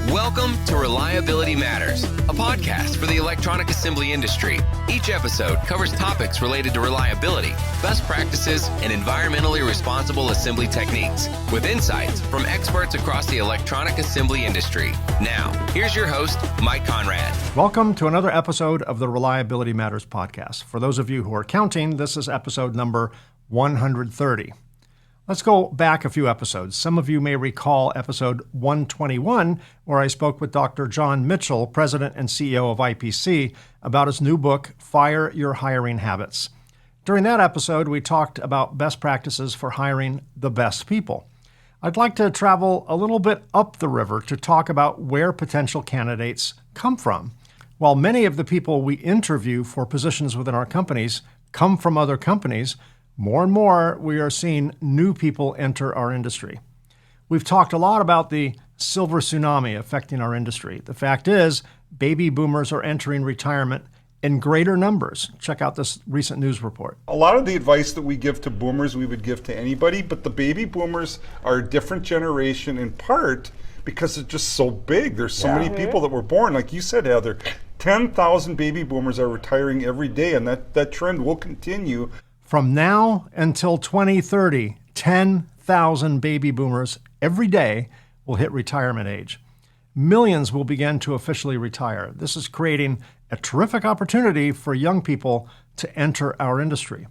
Welcome to Reliability Matters, a podcast for the electronic assembly industry. Each episode covers topics related to reliability, best practices, and environmentally responsible assembly techniques, with insights from experts across the electronic assembly industry. Now, here's your host, Mike Conrad. Welcome to another episode of the Reliability Matters podcast. For those of you who are counting, this is episode number 130. Let's go back a few episodes. Some of you may recall episode 121, where I spoke with Dr. John Mitchell, President and CEO of IPC, about his new book, Fire Your Hiring Habits. During that episode, we talked about best practices for hiring the best people. I'd like to travel a little bit up the river to talk about where potential candidates come from. While many of the people we interview for positions within our companies come from other companies, more and more, we are seeing new people enter our industry. We've talked a lot about the silver tsunami affecting our industry. The fact is, baby boomers are entering retirement in greater numbers. Check out this recent news report. A lot of the advice that we give to boomers, we would give to anybody, but the baby boomers are a different generation in part because it's just so big. There's so many people that were born. Like you said, Heather, 10,000 baby boomers are retiring every day, and that trend will continue. From now until 2030, 10,000 baby boomers every day will hit retirement age. Millions will begin to officially retire. This is creating a terrific opportunity for young people to enter our industry.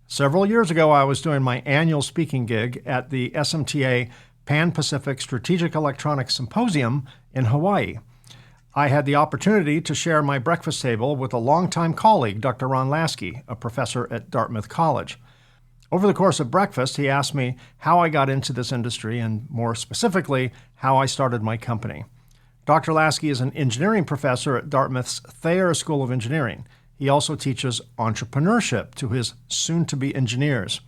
Several years ago, I was doing my annual speaking gig at the SMTA Pan-Pacific Strategic Electronics Symposium in Hawaii. I had the opportunity to share my breakfast table with a longtime colleague, Dr. Lasky, a professor at Dartmouth College. Over the course of breakfast, he asked me how I got into this industry and, more specifically, how I started my company. Dr. Lasky is an engineering professor at Dartmouth's Thayre School of Engineering. He also teaches entrepreneurship to his soon-to-be engineers.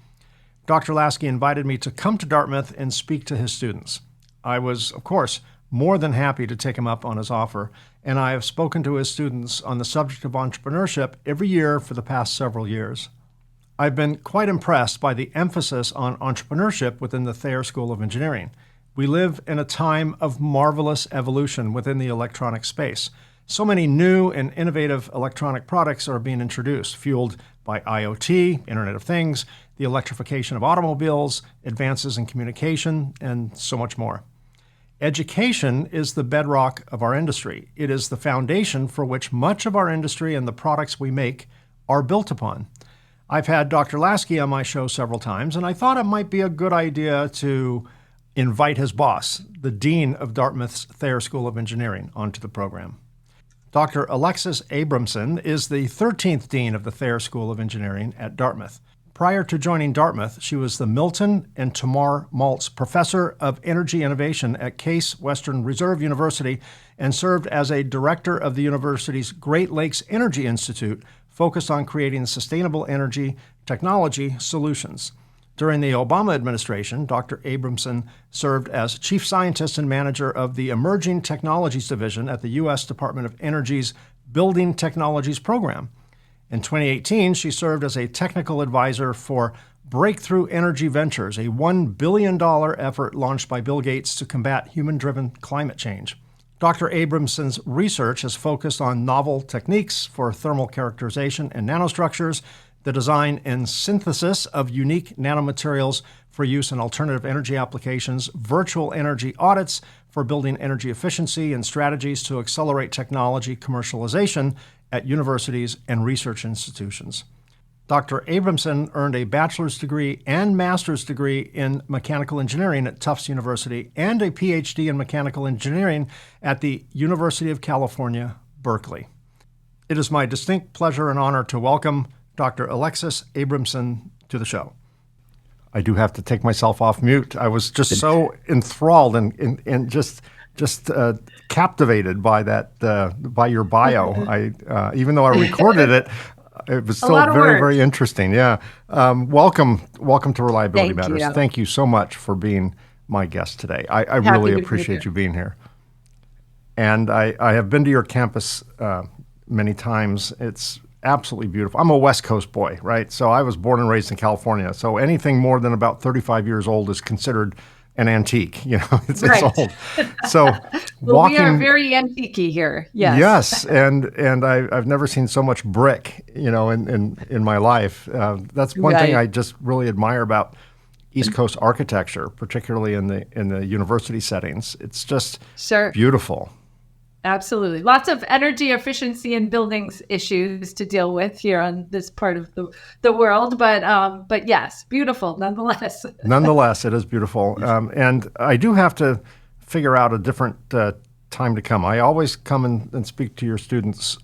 Dr. Lasky invited me to come to Dartmouth and speak to his students. I was, of course, more than happy to take him up on his offer, and I have spoken to his students on the subject of entrepreneurship every year for the past several years. I've been quite impressed by the emphasis on entrepreneurship within the Thayre School of Engineering. We live in a time of marvelous evolution within the electronic space. So many new and innovative electronic products are being introduced, fueled by IoT, Internet of Things, the electrification of automobiles, advances in communication, and so much more. Education is the bedrock of our industry. It is the foundation for which much of our industry and the products we make are built upon. I've had Dr. Lasky on my show several times, and I thought it might be a good idea to invite his boss, the Dean of Dartmouth's Thayre School of Engineering, onto the program. Dr. Alexis Abramson is the 13th Dean of the Thayre School of Engineering at Dartmouth. Prior to joining Dartmouth, she was the Milton and Tamar Maltz Professor of Energy Innovation at Case Western Reserve University and served as a director of the university's Great Lakes Energy Institute, focused on creating sustainable energy technology solutions. During the Obama administration, Dr. Abramson served as chief scientist and manager of the Emerging Technologies Division at the U.S. Department of Energy's Building Technologies Program. In 2018, she served as a technical advisor for Breakthrough Energy Ventures, a $1 billion effort launched by Bill Gates to combat human-driven climate change. Dr. Abramson's research has focused on novel techniques for thermal characterization and nanostructures, the design and synthesis of unique nanomaterials for use in alternative energy applications, virtual energy audits for building energy efficiency, and strategies to accelerate technology commercialization at universities and research institutions. Dr. Abramson earned a bachelor's degree and master's degree in mechanical engineering at Tufts University and a PhD in mechanical engineering at the University of California, Berkeley. It is my distinct pleasure and honor to welcome Dr. Alexis Abramson to the show. I do have to take myself off mute. I was just so enthralled and just captivated by that, by your bio. I even though I recorded it, it was still very, very interesting. Yeah. Welcome to Reliability Matters. Thank you so much for being my guest today. I really appreciate you being here. And I have been to your campus many times. It's absolutely beautiful. I'm a West Coast boy, right? So I was born and raised in California. So anything more than about 35 years old is considered an antique. It's Right. old. So Well, we are very antique here. Yes. Yes, and I've never seen so much brick, in my life. That's one thing Right. I just really admire about East Coast architecture, particularly in the university settings. It's just Sure. beautiful. Absolutely. Lots of energy efficiency and buildings issues to deal with here on this part of the world. But yes, beautiful nonetheless. Nonetheless, it is beautiful. And I do have to figure out a different time to come. I always come and speak to your students,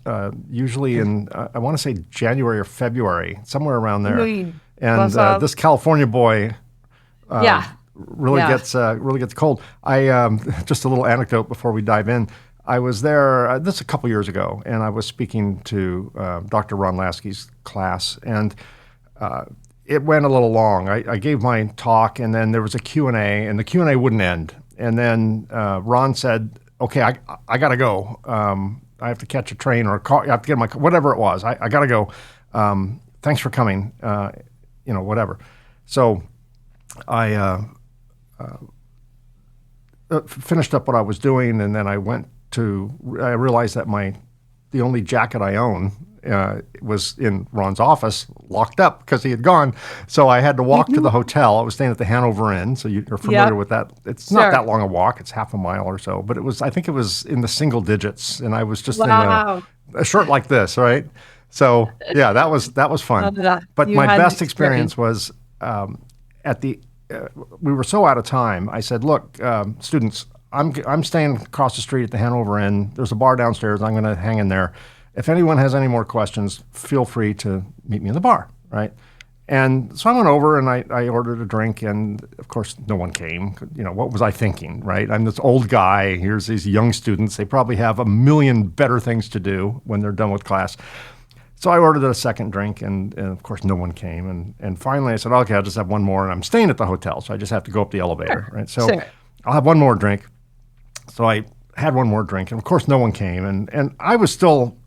usually in, I want to say January or February, somewhere around there. Oui. And this California boy really Yeah. gets cold. I just a little anecdote before we dive in. I was there, this a couple years ago, and I was speaking to Dr. Ron Lasky's class, and it went a little long. I gave my talk, and then there was a Q&A, and the Q&A wouldn't end. And then Ron said, okay, I got to go. I have to catch a train or a car. I have to get my, whatever it was. I got to go. Thanks for coming, whatever. So I finished up what I was doing, and then I realized that the only jacket I own was in Ron's office, locked up because he had gone. So I had to walk to the hotel. I was staying at the Hanover Inn, so you're familiar with that. It's not that long a walk. It's half a mile or so, but I think it was in the single digits, and I was just in a shirt like this, right? So yeah, that was fun. But my best experience was we were so out of time. I said, look, students, I'm staying across the street at the Hanover Inn. There's a bar downstairs. I'm going to hang in there. If anyone has any more questions, feel free to meet me in the bar, right? And so I went over and I ordered a drink, and of course no one came. What was I thinking, right? I'm this old guy. Here's these young students. They probably have a million better things to do when they're done with class. So I ordered a second drink, and of course no one came. And finally I said, okay, I'll just have one more. And I'm staying at the hotel, so I just have to go up the elevator, right? So I'll have one more drink. So I had one more drink, and of course no one came. And I was still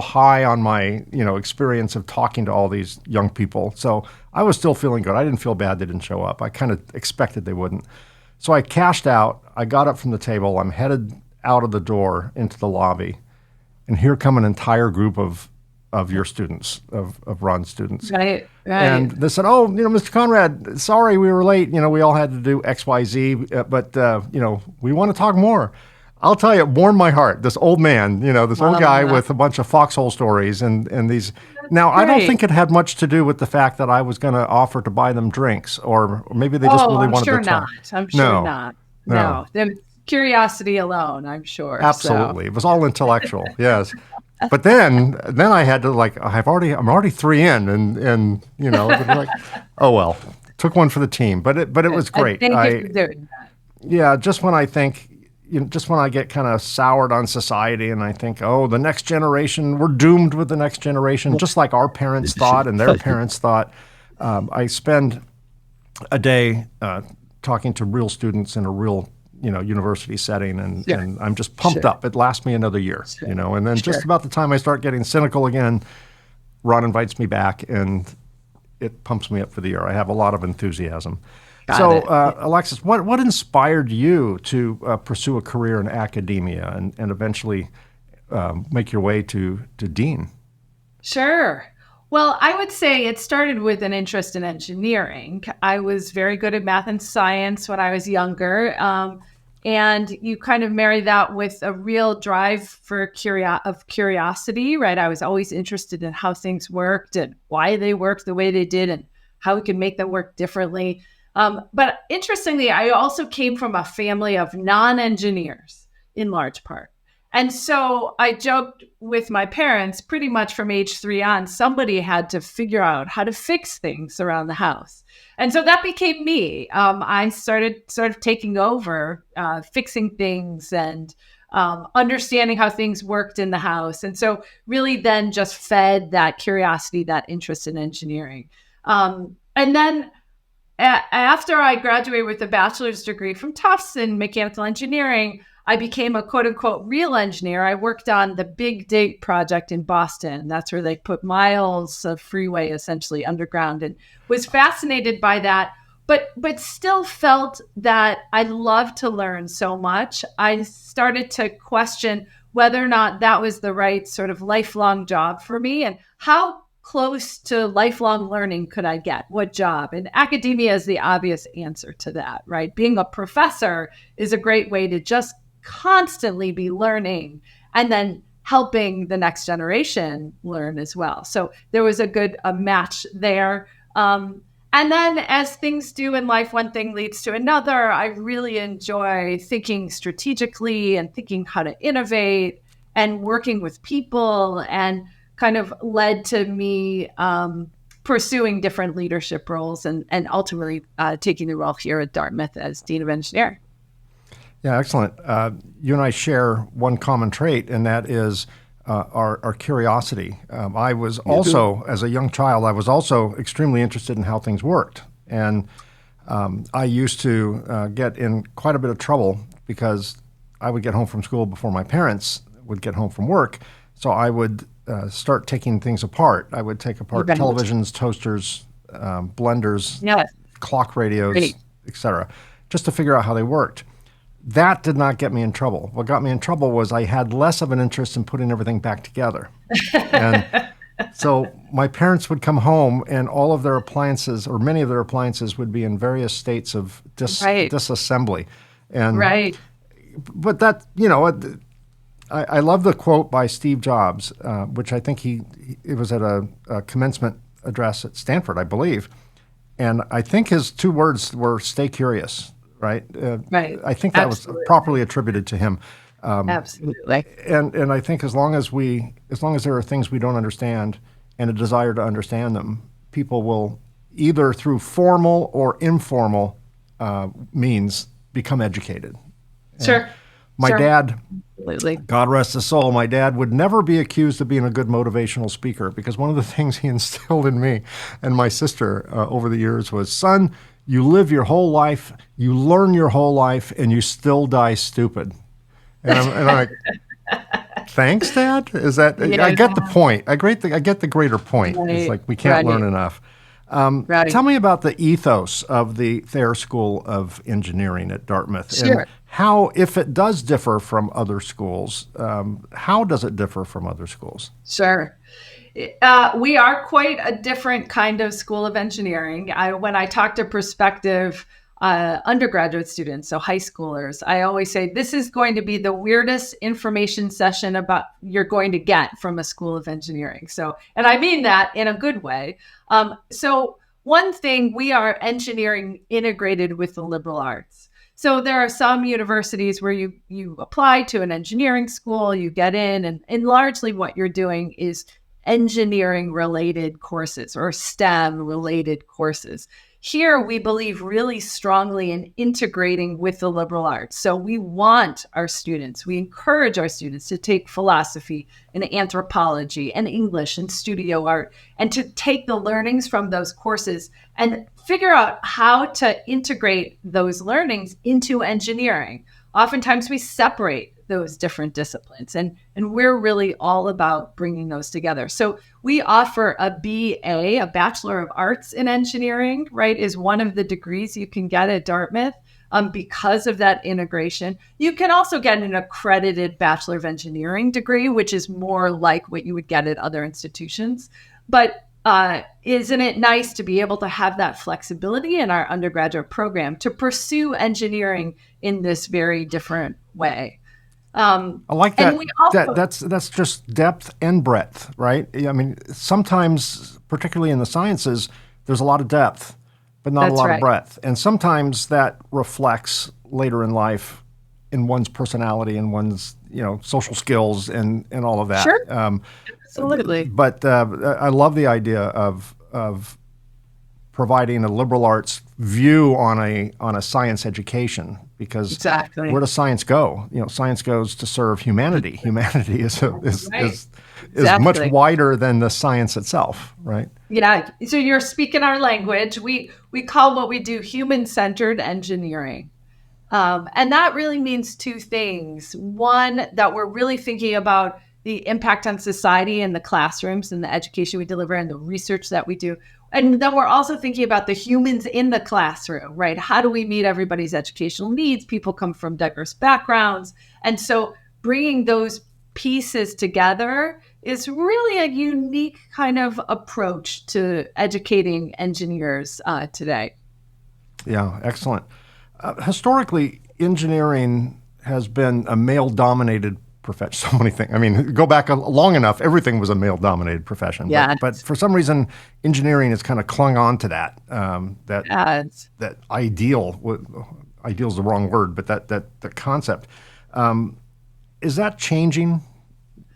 high on my experience of talking to all these young people. So I was still feeling good. I didn't feel bad they didn't show up. I kind of expected they wouldn't. So I cashed out. I got up from the table. I'm headed out of the door into the lobby, and here come an entire group of your students, of Ron's students. Right. And they said, oh, Mr. Conrad, sorry we were late. We all had to do X, Y, Z, but, we want to talk more. I'll tell you, it warmed my heart. This old man, this old guy with a bunch of foxhole stories and these. Now, I don't think it had much to do with the fact that I was going to offer to buy them drinks, or maybe they just really wanted to talk. I'm sure not. No. The curiosity alone, I'm sure. Absolutely. So. It was all intellectual, yes. But then I had to I'm already 3 in, and like, oh well, took one for the team. But it was great. Thank you for doing that. Yeah, just when I think, just when I get kind of soured on society, and I think, oh, the next generation, we're doomed with the next generation, just like our parents thought and their parents thought. I spend a day talking to real students in a real university setting, and I'm just pumped up. It lasts me another year, and then just about the time I start getting cynical again, Ron invites me back, and it pumps me up for the year. I have a lot of enthusiasm. Alexis, what inspired you to pursue a career in academia and eventually make your way to dean? Sure. Well, I would say it started with an interest in engineering. I was very good at math and science when I was younger. And you kind of marry that with a real drive for curiosity, right? I was always interested in how things worked and why they worked the way they did and how we could make them work differently. But interestingly, I also came from a family of non-engineers in large part. And so I joked with my parents pretty much from age 3 on, somebody had to figure out how to fix things around the house. And so that became me. I started sort of taking over, fixing things and understanding how things worked in the house. And so really then just fed that curiosity, that interest in engineering. And then after I graduated with a bachelor's degree from Tufts in mechanical engineering, I became a quote unquote real engineer. I worked on the Big Date project in Boston. That's where they put miles of freeway essentially underground, and was fascinated by that, but still felt that I loved to learn so much. I started to question whether or not that was the right sort of lifelong job for me, and how close to lifelong learning could I get? What job? And academia is the obvious answer to that, right? Being a professor is a great way to just constantly be learning and then helping the next generation learn as well. So there was a match there. And then, as things do in life, one thing leads to another. I really enjoy thinking strategically and thinking how to innovate and working with people, and kind of led to me pursuing different leadership roles and ultimately taking the role here at Dartmouth as Dean of Engineering. Yeah, excellent. You and I share one common trait, and that is our curiosity. I was also, as a young child, I was also extremely interested in how things worked. And I used to get in quite a bit of trouble because I would get home from school before my parents would get home from work. So I would start taking things apart. I would take apart televisions, toasters, blenders, clock radios, etc., just to figure out how they worked. That did not get me in trouble. What got me in trouble was I had less of an interest in putting everything back together. And so my parents would come home, and all of their appliances, or many of their appliances, would be in various states of disassembly. And but that, I love the quote by Steve Jobs, which I think it was at a commencement address at Stanford, I believe. And I think his 2 words were "stay curious." Right. I think that was properly attributed to him. Absolutely. And I think as long as there are things we don't understand and a desire to understand them, people will either through formal or informal means become educated. Sure. My dad, absolutely. God rest his soul, my dad would never be accused of being a good motivational speaker, because one of the things he instilled in me and my sister over the years was, son, you live your whole life, you learn your whole life, and you still die stupid. And I'm like, thanks, Dad? Is that? Yeah, I get the point. I get the greater point. Right. It's like we can't learn enough. Tell me about the ethos of the Thayre School of Engineering at Dartmouth. Sure. And how, if it does differ from other schools, how does it differ from other schools? Sure. We are quite a different kind of school of engineering. When I talk to prospective undergraduate students, so high schoolers, I always say this is going to be the weirdest information session about you're going to get from a school of engineering. So, and I mean that in a good way. So one thing, we are engineering integrated with the liberal arts. So there are some universities where you apply to an engineering school, you get in, and largely what you're doing is engineering related courses or STEM related courses. Here, we believe really strongly in integrating with the liberal arts. So we encourage our students to take philosophy and anthropology and English and studio art, and to take the learnings from those courses and figure out how to integrate those learnings into engineering. Oftentimes we separate those different disciplines, and we're really all about bringing those together. So we offer a BA, a Bachelor of Arts in Engineering, right, is one of the degrees you can get at Dartmouth because of that integration. You can also get an accredited Bachelor of Engineering degree, which is more like what you would get at other institutions. But isn't it nice to be able to have that flexibility in our undergraduate program to pursue engineering in this very different way? I like that. That's just depth and breadth, right? I mean, sometimes, particularly in the sciences, there's a lot of depth, but not a lot of breadth. And sometimes that reflects later in life in one's personality and one's, social skills and all of that. Sure. Absolutely. But I love the idea of providing a liberal arts view on a science education, because where does science go? Science goes to serve humanity. Humanity is much wider than the science itself, right? Yeah. So you're speaking our language. We call what we do human-centered engineering. And that really means 2 things. One, that we're really thinking about the impact on society and the classrooms and the education we deliver and the research that we do. And then we're also thinking about the humans in the classroom, right? How do we meet everybody's educational needs? People come from diverse backgrounds. And so bringing those pieces together is really a unique kind of approach to educating engineers today. Yeah, excellent. Historically, engineering has been a male-dominated profession. So many things. I mean, go back long enough, everything was a male-dominated profession. Yeah. But for some reason, engineering has kind of clung on to that. That ideal. Ideal is the wrong word, but that the concept. Is that changing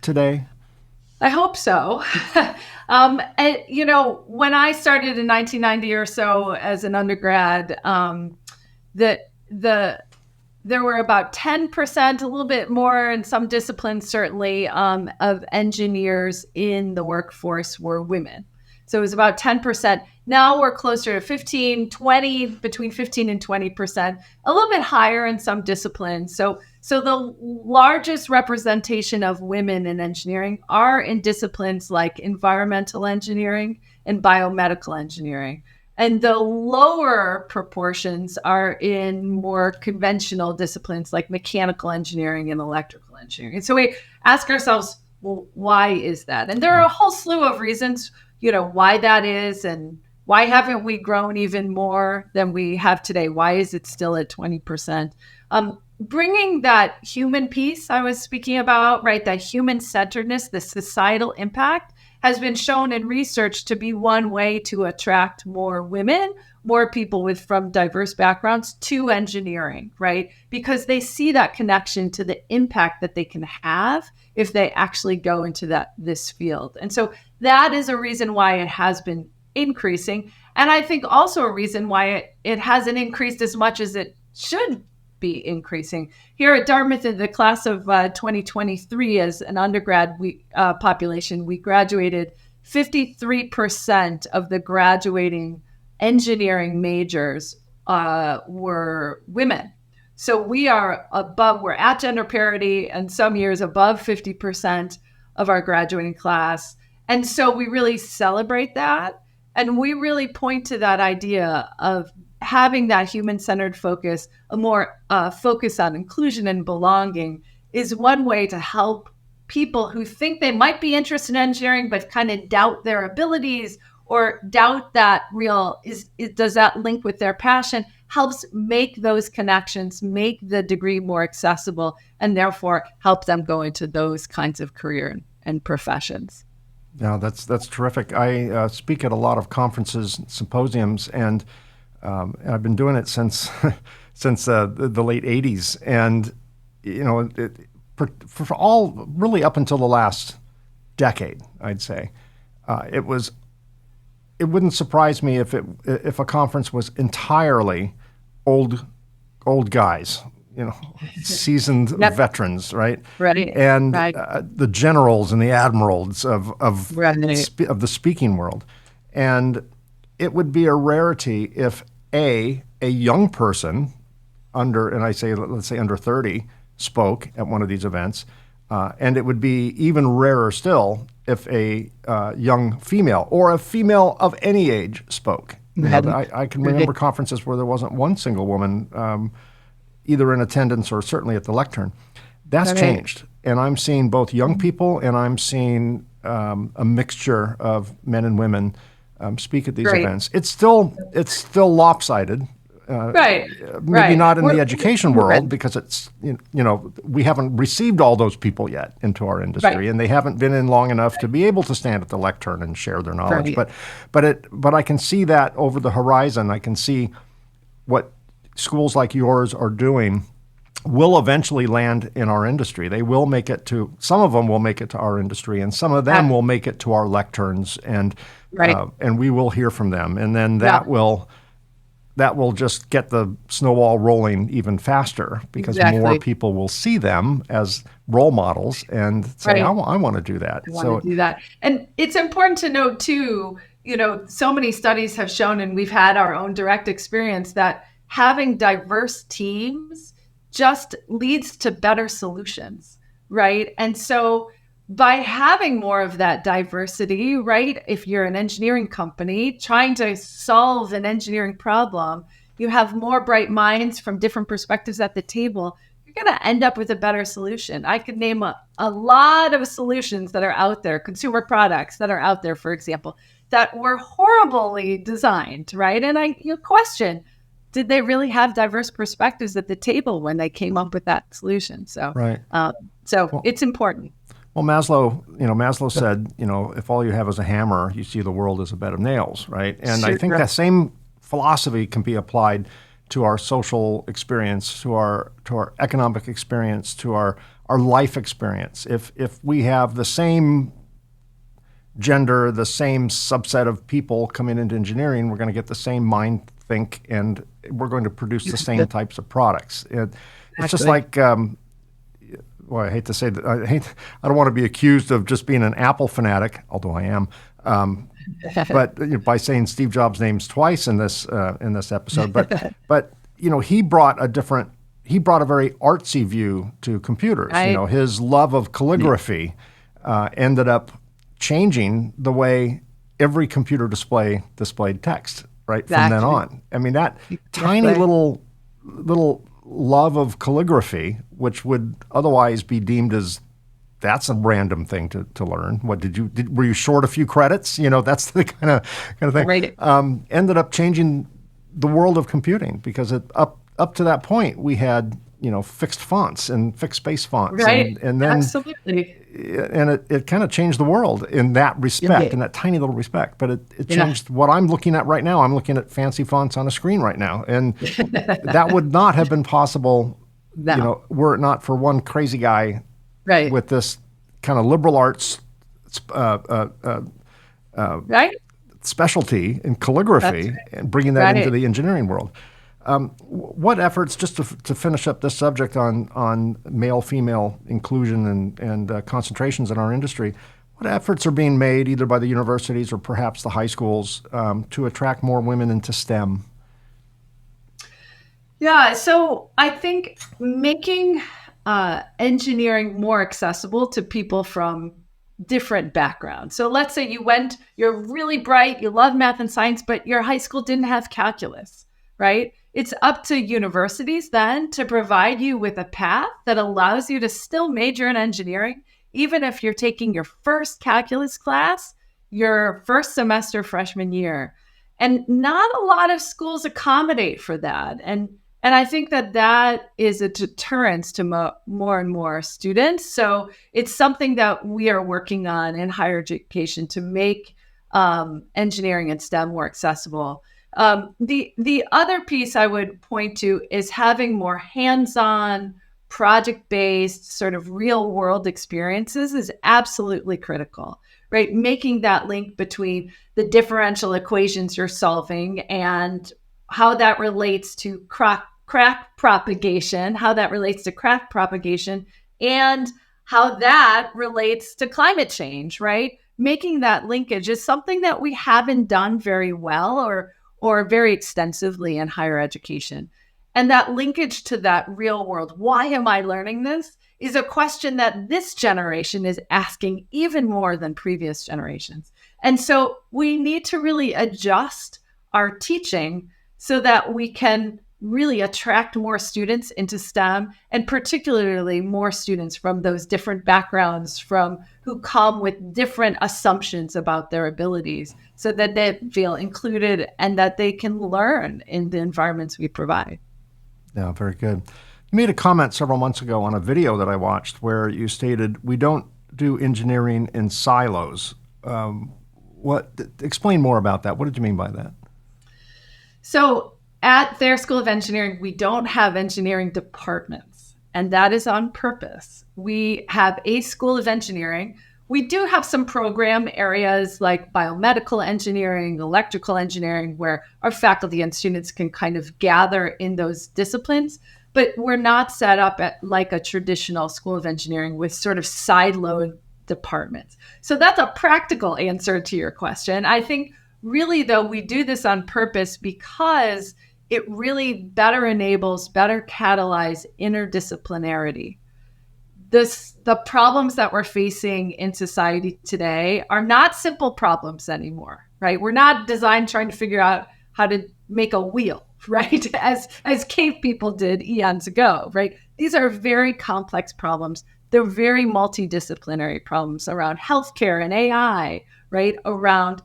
today? I hope so. And, when I started in 1990 or so as an undergrad, there were about 10%, a little bit more in some disciplines, certainly, of engineers in the workforce were women. So it was about 10%. Now we're closer to 15, 20, between 15 and 20%, a little bit higher in some disciplines. So the largest representation of women in engineering are in disciplines like environmental engineering and biomedical engineering. And the lower proportions are in more conventional disciplines like mechanical engineering and electrical engineering. And so we ask ourselves, well, why is that? And there are a whole slew of reasons, why that is, and why haven't we grown even more than we have today? Why is it still at 20%? Bringing that human piece I was speaking about, right, that human-centeredness, the societal impact, has been shown in research to be one way to attract more women, more people from diverse backgrounds to engineering, right? Because they see that connection to the impact that they can have if they actually go into this field. And so that is a reason why it has been increasing. And I think also a reason why it hasn't increased as much as it should be increasing. Here at Dartmouth, in the class of 2023, as an undergrad population, we graduated 53% of the graduating engineering majors were women. So we are we're at gender parity, and some years above 50% of our graduating class. And so we really celebrate that. And we really point to that idea of having that human-centered focus, a more focus on inclusion and belonging, is one way to help people who think they might be interested in engineering but kind of doubt their abilities or doubt that does that link with their passion, helps make those connections, make the degree more accessible, and therefore help them go into those kinds of career and professions. Yeah, that's terrific. I speak at a lot of conferences, symposiums, and I've been doing it since the late 80s. And, for all really up until the last decade, I'd say, it wouldn't surprise me if a conference was entirely old guys, seasoned veterans, right? Right. And right. The generals and the admirals of the speaking world. And it would be a rarity if a young person let's say under 30 spoke at one of these events, and it would be even rarer still if a young female or a female of any age spoke. I can remember conferences where there wasn't one single woman either in attendance or certainly at the lectern. That's changed, and I'm seeing both young people and I'm seeing a mixture of men and women speak at these events. It's still lopsided. Maybe not in the education world because it's we haven't received all those people yet into our industry, and they haven't been in long enough to be able to stand at the lectern and share their knowledge. But I can see that over the horizon. I can see what schools like yours are doing will eventually land in our industry. They will make it to, some of them will make it to our industry, and some of them will make it to our lecterns, and we will hear from them, and then that will just get the snowball rolling even faster because more people will see them as role models and say, I want to do that. I want to do that. And it's important to note too, so many studies have shown, and we've had our own direct experience, that having diverse teams just leads to better solutions, right? And so by having more of that diversity, right? If you're an engineering company trying to solve an engineering problem, you have more bright minds from different perspectives at the table, you're going to end up with a better solution. I could name a lot of solutions that are out there, consumer products that are out there, for example, that were horribly designed, right? And you question, did they really have diverse perspectives at the table when they came up with that solution? So, Right. It's important. Well, Maslow said, if all you have is a hammer, you see the world as a bed of nails, right? And I think that same philosophy can be applied to our social experience, to our economic experience, to our life experience. If we have the same gender, the same subset of people coming into engineering, we're going to get the same mind think, and we're going to produce the same types of products. It's just like, well, I hate to say that. I don't want to be accused of just being an Apple fanatic, although I am. But by saying Steve Jobs' names twice in this episode, but he brought a very artsy view to computers. Right. His love of calligraphy ended up changing the way every computer display displayed text. Right. From then on. I mean, that tiny little love of calligraphy, which would otherwise be deemed as that's a random thing to learn. What were you short a few credits? That's the kind of thing. Right. Ended up changing the world of computing, because up to that point we had fixed fonts and fixed space fonts, right? And then absolutely, and it kind of changed the world in that respect, in that tiny little respect. But it changed what I'm looking at right now. I'm looking at fancy fonts on a screen right now, and that would not have been possible, were it not for one crazy guy, right, with this kind of liberal arts right, specialty in calligraphy, and bringing that into the engineering world. What efforts, just to finish up this subject on male-female inclusion and concentrations in our industry, what efforts are being made either by the universities or perhaps the high schools to attract more women into STEM? Yeah, so I think making engineering more accessible to people from different backgrounds. So let's say you're really bright, you love math and science, but your high school didn't have calculus, right? It's up to universities then to provide you with a path that allows you to still major in engineering, even if you're taking your first calculus class, your first semester freshman year. And not a lot of schools accommodate for that. And I think that is a deterrence to more and more students. So it's something that we are working on in higher education to make engineering and STEM more accessible. The other piece I would point to is having more hands-on, project-based, sort of real-world experiences is absolutely critical, right? Making that link between the differential equations you're solving and how that relates to crack propagation, and how that relates to climate change, right? Making that linkage is something that we haven't done very well or very extensively in higher education. And that linkage to that real world, why am I learning this, is a question that this generation is asking even more than previous generations. And so we need to really adjust our teaching so that we can really attract more students into STEM, and particularly more students from those different backgrounds, who come with different assumptions about their abilities, so that they feel included and that they can learn in the environments we provide. Yeah, very good. You made a comment several months ago on a video that I watched where you stated, we don't do engineering in silos. Explain more about that. What did you mean by that? So at Thayre School of Engineering, we don't have engineering departments, and that is on purpose. We have a School of Engineering. We do have some program areas like biomedical engineering, electrical engineering, where our faculty and students can kind of gather in those disciplines, but we're not set up at like a traditional School of Engineering with sort of siloed departments. So that's a practical answer to your question. I think really, though, we do this on purpose because it really better catalyze interdisciplinarity. the problems that we're facing in society today are not simple problems anymore, right? We're not designed trying to figure out how to make a wheel, right? As cave people did eons ago, right? These are very complex problems. They're very multidisciplinary problems around healthcare and AI, right? Around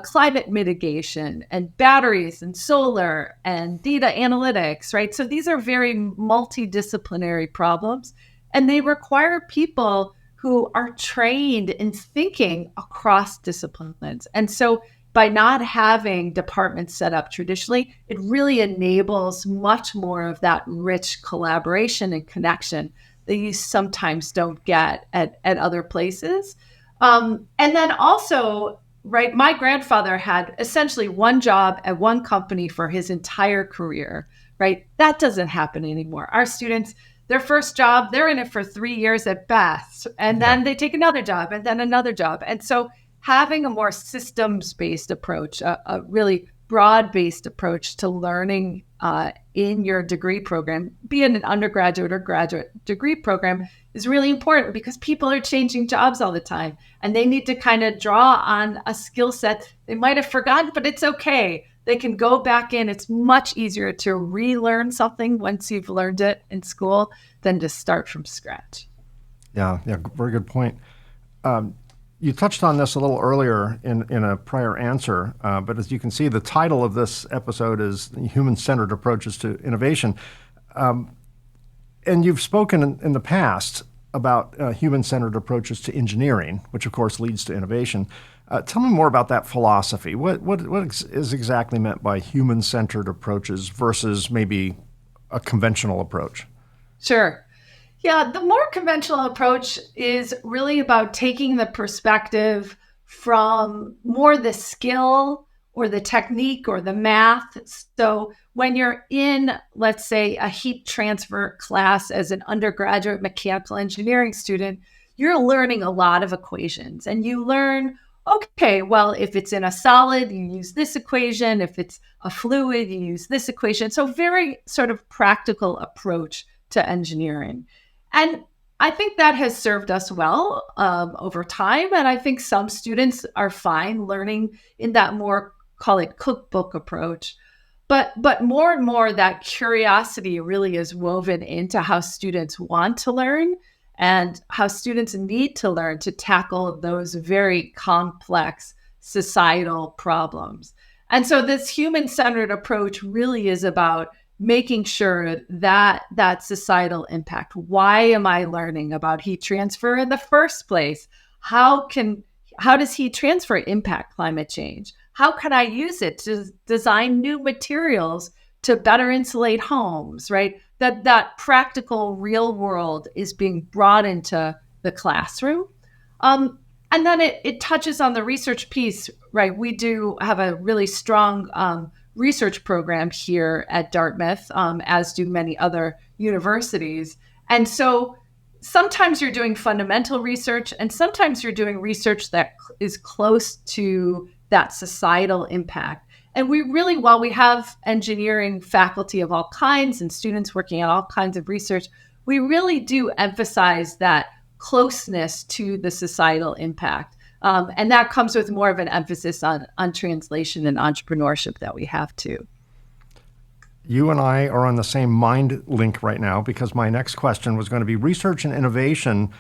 climate mitigation and batteries and solar and data analytics, right? So these are very multidisciplinary problems, and they require people who are trained in thinking across disciplines. And so by not having departments set up traditionally, it really enables much more of that rich collaboration and connection that you sometimes don't get at other places. And then also, right, my grandfather had essentially one job at one company for his entire career, right? That doesn't happen anymore. Our students, their first job, they're in it for 3 years at best, and then they take another job and then another job. And so having a more systems-based approach, a really broad-based approach to learning in your degree program, be it an undergraduate or graduate degree program, is really important because people are changing jobs all the time and they need to kind of draw on a skill set they might have forgotten, but it's okay. They can go back in. It's much easier to relearn something once you've learned it in school than to start from scratch. Yeah, very good point. You touched on this a little earlier in a prior answer, but as you can see, the title of this episode is Human-Centered Approaches to Innovation. And you've spoken in the past about human-centered approaches to engineering, which of course leads to innovation. Tell me more about that philosophy. What is exactly meant by human-centered approaches versus maybe a conventional approach? Sure. Yeah, the more conventional approach is really about taking the perspective from more the skill or the technique or the math. So when you're in, let's say, a heat transfer class as an undergraduate mechanical engineering student, you're learning a lot of equations and you learn, okay, well, if it's in a solid, you use this equation. If it's a fluid, you use this equation. So very sort of practical approach to engineering. And I think that has served us well over time. And I think some students are fine learning in that more, call it cookbook approach. But more and more that curiosity really is woven into how students want to learn and how students need to learn to tackle those very complex societal problems. And so this human-centered approach really is about making sure that societal impact. Why am I learning about heat transfer in the first place? How does heat transfer impact climate change? How can I use it to design new materials to better insulate homes, right? That practical real world is being brought into the classroom. And then it touches on the research piece, right? We do have a really strong research program here at Dartmouth, as do many other universities. And so sometimes you're doing fundamental research and sometimes you're doing research that is close to that societal impact. And we really, while we have engineering faculty of all kinds and students working on all kinds of research, we really do emphasize that closeness to the societal impact. And that comes with more of an emphasis on translation and entrepreneurship that we have too. You and I are on the same mind link right now because my next question was going to be research and innovation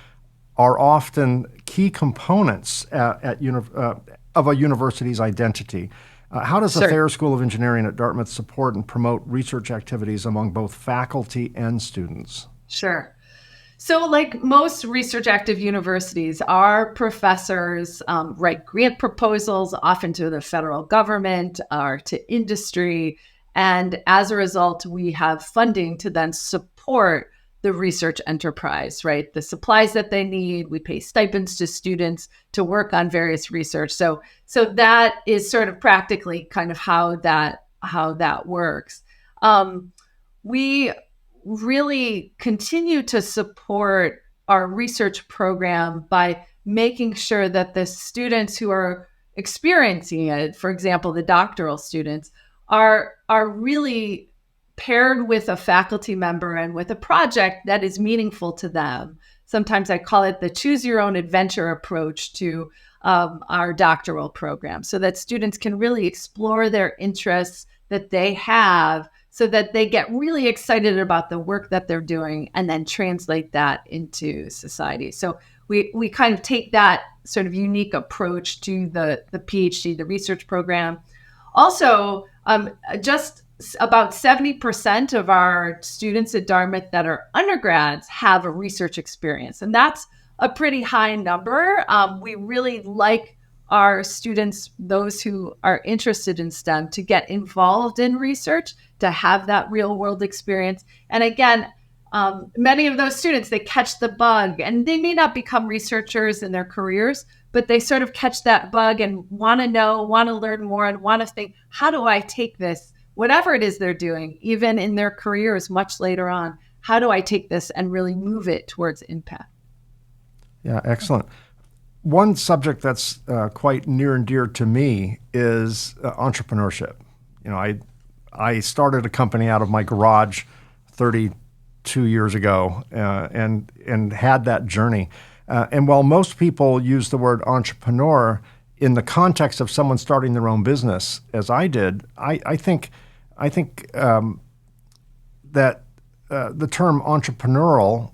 are often key components of a university's identity. How does the Thayre School of Engineering at Dartmouth support and promote research activities among both faculty and students? Sure. So like most research active universities, our professors write grant proposals, often to the federal government or to industry. And as a result, we have funding to then support the research enterprise, right? The supplies that they need, we pay stipends to students to work on various research. So that is sort of practically kind of how that works. We really continue to support our research program by making sure that the students who are experiencing it, for example, the doctoral students, are really paired with a faculty member and with a project that is meaningful to them. sometimes I call it the choose your own adventure approach to our doctoral program, so that students can really explore their interests that they have, so that they get really excited about the work that they're doing and then translate that into society. So we kind of take that sort of unique approach to the PhD, the research program. Also, just about 70% of our students at Dartmouth that are undergrads have a research experience, and that's a pretty high number. We really like our students, those who are interested in STEM, to get involved in research, to have that real world experience. And again, many of those students, they catch the bug, and they may not become researchers in their careers, but they sort of catch that bug and want to know, want to learn more, and want to think, how do I take this, whatever it is they're doing, even in their careers much later on, how do I take this and really move it towards impact? Yeah, excellent. One subject that's quite near and dear to me is entrepreneurship. You know, I started a company out of my garage 32 years ago, and had that journey. And while most people use the word entrepreneur in the context of someone starting their own business, as I did, I think that the term entrepreneurial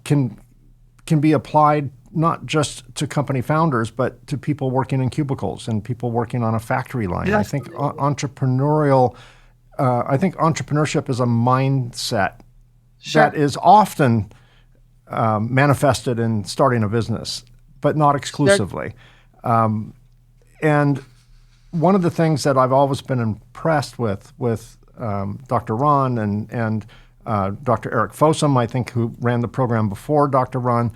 can be applied not just to company founders, but to people working in cubicles and people working on a factory line. Yes. I think entrepreneurship is a mindset that is often manifested in starting a business, but not exclusively. And one of the things that I've always been impressed with Dr. Ron and Dr. Eric Fossum, I think, who ran the program before Dr. Ron.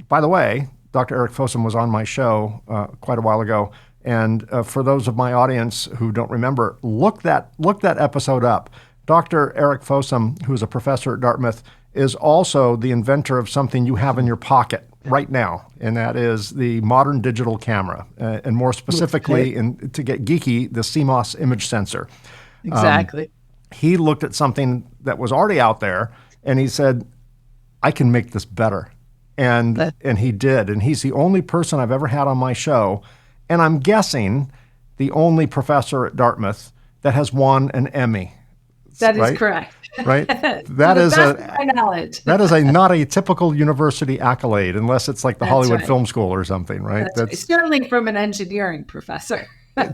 By the way, Dr. Eric Fossum was on my show quite a while ago. And for those of my audience who don't remember, look that episode up. Dr. Eric Fossum, who is a professor at Dartmouth, is also the inventor of something you have in your pocket right now, and that is the modern digital camera, and more specifically, to get geeky, the CMOS image sensor. Exactly. He looked at something that was already out there, and he said, I can make this better. And he did. And he's the only person I've ever had on my show, and I'm guessing the only professor at Dartmouth that has won an Emmy. That is correct. Right? That is my knowledge. That is not a typical university accolade, unless it's like the Hollywood Film School or something, right? That's certainly from an engineering professor.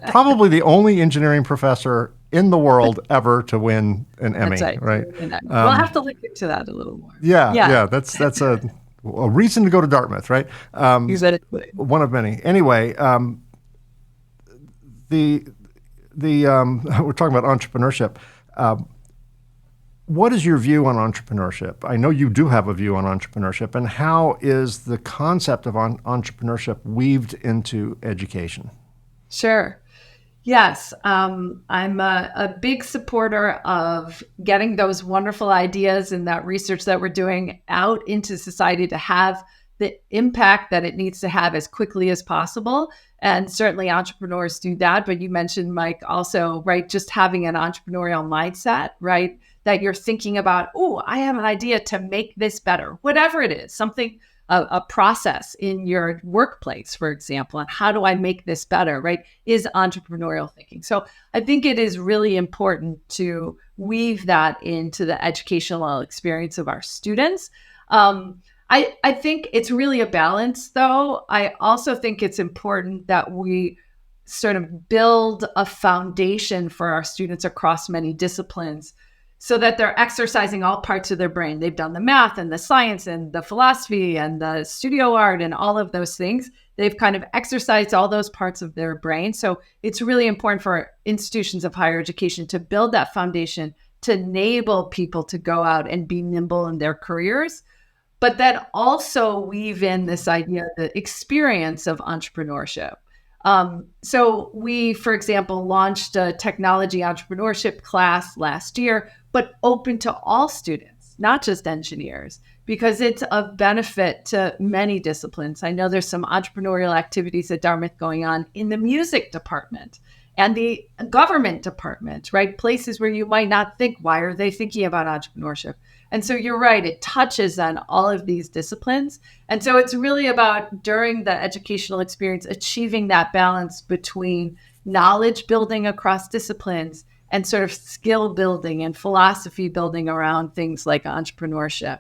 Probably the only engineering professor in the world ever to win an Emmy, right? We'll have to look into that a little more. Yeah. That's a reason to go to Dartmouth, right? Exactly. One of many. Anyway, we're talking about entrepreneurship. What is your view on entrepreneurship? I know you do have a view on entrepreneurship, and how is the concept of entrepreneurship weaved into education? Sure. Yes. I'm a big supporter of getting those wonderful ideas and that research that we're doing out into society to have the impact that it needs to have as quickly as possible. And certainly entrepreneurs do that. But you mentioned, Mike, also, right, just having an entrepreneurial mindset, right, that you're thinking about, oh, I have an idea to make this better, whatever it is, something, a process in your workplace, for example, and how do I make this better, right, is entrepreneurial thinking. So I think it is really important to weave that into the educational experience of our students. I think it's really a balance, though. I also think it's important that we sort of build a foundation for our students across many disciplines so that they're exercising all parts of their brain. They've done the math and the science and the philosophy and the studio art and all of those things. They've kind of exercised all those parts of their brain. So it's really important for institutions of higher education to build that foundation to enable people to go out and be nimble in their careers, but then also weave in this idea, the experience of entrepreneurship. So we, for example, launched a technology entrepreneurship class last year, but open to all students, not just engineers, because it's of benefit to many disciplines. I know there's some entrepreneurial activities at Dartmouth going on in the music department and the government department, right? Places where you might not think, why are they thinking about entrepreneurship? And so you're right, it touches on all of these disciplines. And so it's really about, during the educational experience, achieving that balance between knowledge building across disciplines and sort of skill building and philosophy building around things like entrepreneurship.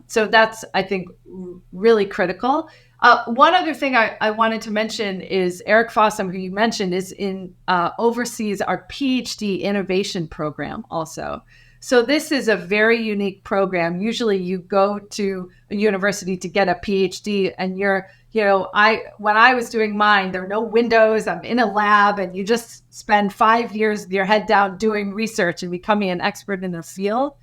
So that's, I think, really critical. One other thing I wanted to mention is Eric Fossum, who you mentioned, is oversees our PhD innovation program also. So this is a very unique program. Usually you go to a university to get a PhD and when I was doing mine, there are no windows, I'm in a lab, and you just spend 5 years with your head down doing research and becoming an expert in a field.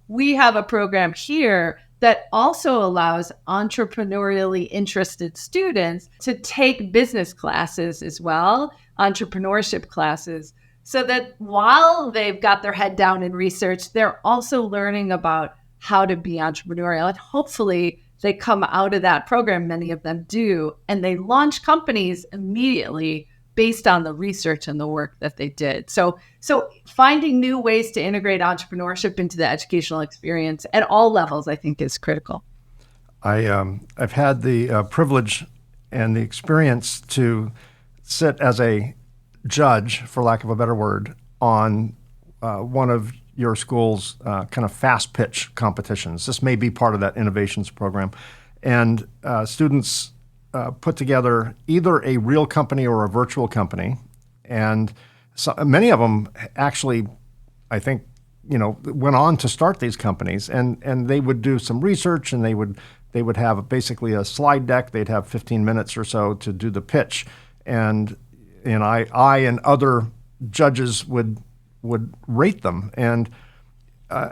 We have a program here that also allows entrepreneurially interested students to take business classes as well, entrepreneurship classes, so that while they've got their head down in research, they're also learning about how to be entrepreneurial. And hopefully they come out of that program, many of them do, and they launch companies immediately based on the research and the work that they did. So finding new ways to integrate entrepreneurship into the educational experience at all levels, I think, is critical. I've had the privilege and the experience to sit as a judge, for lack of a better word, on one of your school's kind of fast pitch competitions. This may be part of that innovations program. And students put together either a real company or a virtual company. And so many of them actually, I think, went on to start these companies, and they would do some research, and they would have basically a slide deck. They'd have 15 minutes or so to do the pitch. And I and other judges would rate them. And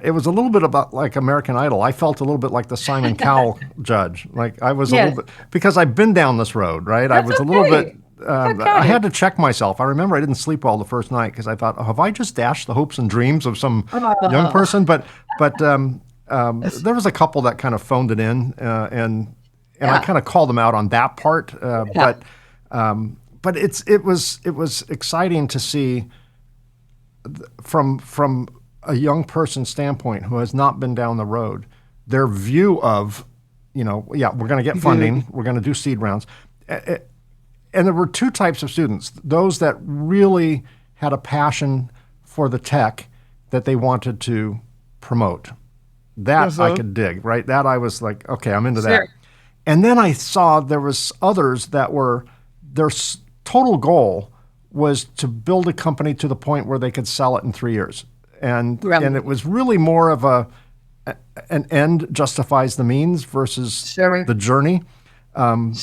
it was a little bit about like American Idol. I felt a little bit like the Simon Cowell judge. Like I was a little bit, because I've been down this road, right? I was a little bit, I had to check myself. I remember I didn't sleep well the first night because I thought, have I just dashed the hopes and dreams of some young person? But there was a couple that kind of phoned it in, and I kind of called them out on that part. But it was exciting to see from a young person's standpoint who has not been down the road, their view of, we're going to get funding, we're going to do seed rounds. And there were two types of students: those that really had a passion for the tech that they wanted to promote. That I could dig, right? That I was like, okay, I'm into that. And then I saw there was others that their total goal was to build a company to the point where they could sell it in 3 years. And it was really more of an end justifies the means versus the journey. And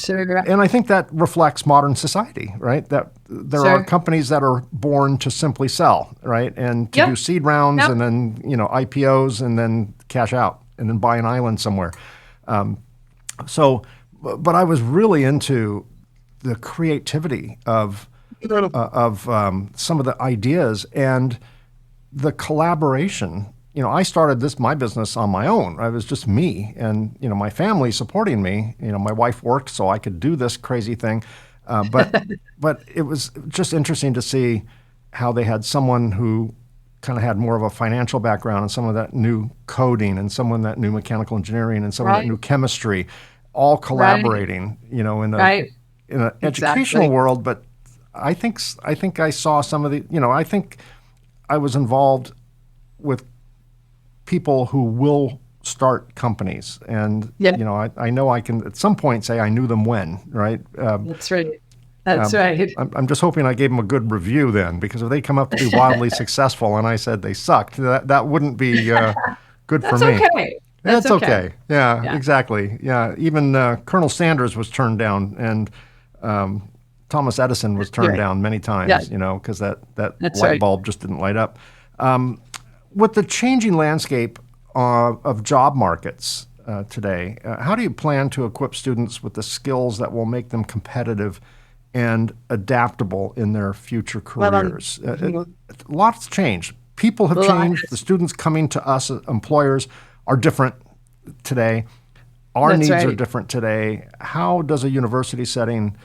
I think that reflects modern society, right? That there are companies that are born to simply sell, right? And to do seed rounds and then, IPOs and then cash out and then buy an island somewhere. But I was really into the creativity of some of the ideas and the collaboration. I started my business on my own. I was just me and, my family supporting me. My wife worked so I could do this crazy thing. But it was just interesting to see how they had someone who kind of had more of a financial background and someone that knew coding and someone that knew mechanical engineering and someone that knew chemistry, all collaborating, in an educational world. But I think I saw some of the, I think I was involved with people who will start companies. And, I know I can at some point say I knew them when, right? That's right. That's right. I'm just hoping I gave them a good review then, because if they come up to be wildly successful and I said they sucked, that wouldn't be good for me. Okay. That's okay. Yeah, exactly. Yeah, even Colonel Sanders was turned down, and Thomas Edison was turned down many times, because that light bulb just didn't light up. With the changing landscape of job markets today, how do you plan to equip students with the skills that will make them competitive and adaptable in their future careers? Lots changed. People have changed. The students coming to us, employers, are different today. Our needs are different today. How does a university setting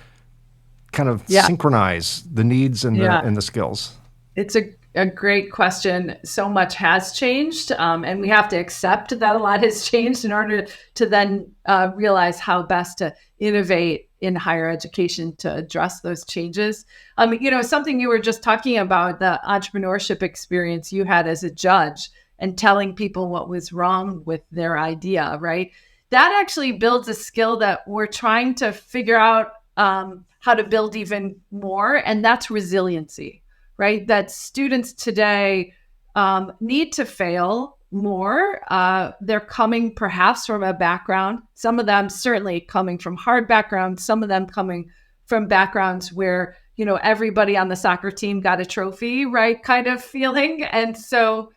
kind of synchronize the needs and the skills? It's a great question. So much has changed, and we have to accept that a lot has changed in order to then realize how best to innovate in higher education to address those changes. Something you were just talking about, the entrepreneurship experience you had as a judge and telling people what was wrong with their idea, right? That actually builds a skill that we're trying to figure out how to build even more, and that's resiliency, right? That students today need to fail more. They're coming perhaps from a background, some of them certainly coming from hard backgrounds, some of them coming from backgrounds where, everybody on the soccer team got a trophy, right? Kind of feeling. And so